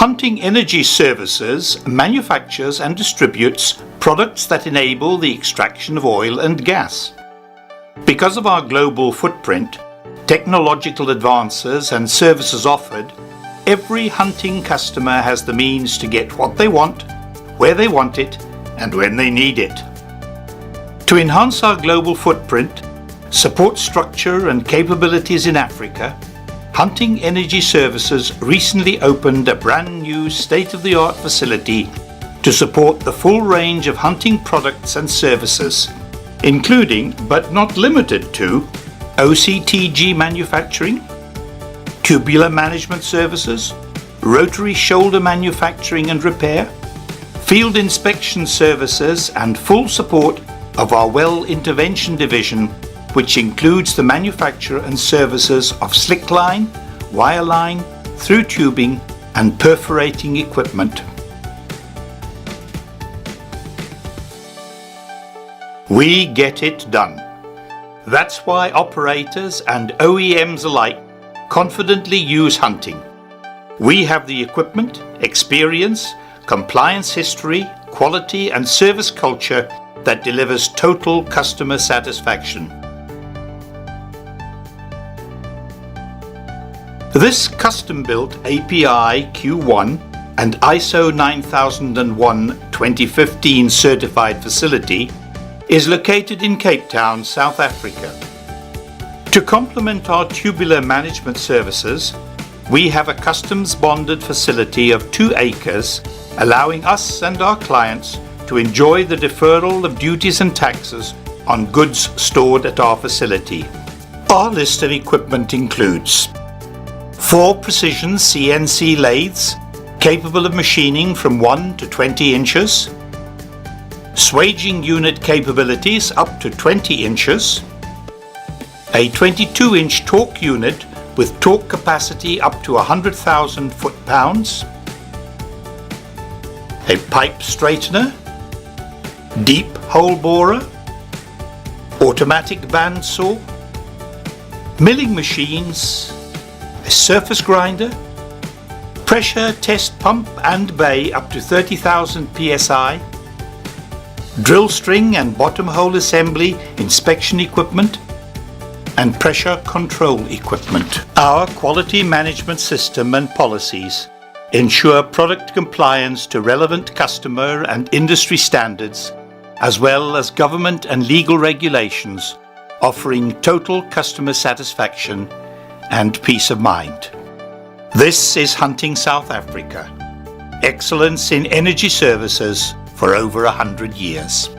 Hunting Energy Services manufactures and distributes products that enable the extraction of oil and gas. Because of our global footprint, technological advances and services offered, every Hunting customer has the means to get what they want, where they want it, and when they need it. To enhance our global footprint, support structure and capabilities in Africa, Hunting Energy Services recently opened a brand new state-of-the-art facility to support the full range of hunting products and services, including but not limited to OCTG manufacturing, tubular management services, rotary shoulder manufacturing and repair, field inspection services, and full support of our well intervention division, which includes the manufacture and services of slickline, wireline, through tubing and perforating equipment. We get it done. That's why operators and OEMs alike confidently use Hunting. We have the equipment, experience, compliance history, quality and service culture that delivers total customer satisfaction. This custom-built API Q1 and ISO 9001:2015 certified facility is located in Cape Town, South Africa. To complement our tubular management services, we have a customs bonded facility of 2 acres, allowing us and our clients to enjoy the deferral of duties and taxes on goods stored at our facility. Our list of equipment includes 4 precision CNC lathes capable of machining from 1 to 20 inches, swaging unit capabilities up to 20 inches, a 22-inch torque unit with torque capacity up to 100,000 foot-pounds, a pipe straightener, deep hole borer, automatic bandsaw, milling machines, a surface grinder, pressure test pump and bay up to 30,000 psi, drill string and bottom hole assembly inspection equipment, and pressure control equipment. Our quality management system and policies ensure product compliance to relevant customer and industry standards, as well as government and legal regulations, offering total customer satisfaction and peace of mind. This is Hunting South Africa. Excellence in energy services for over 100 years.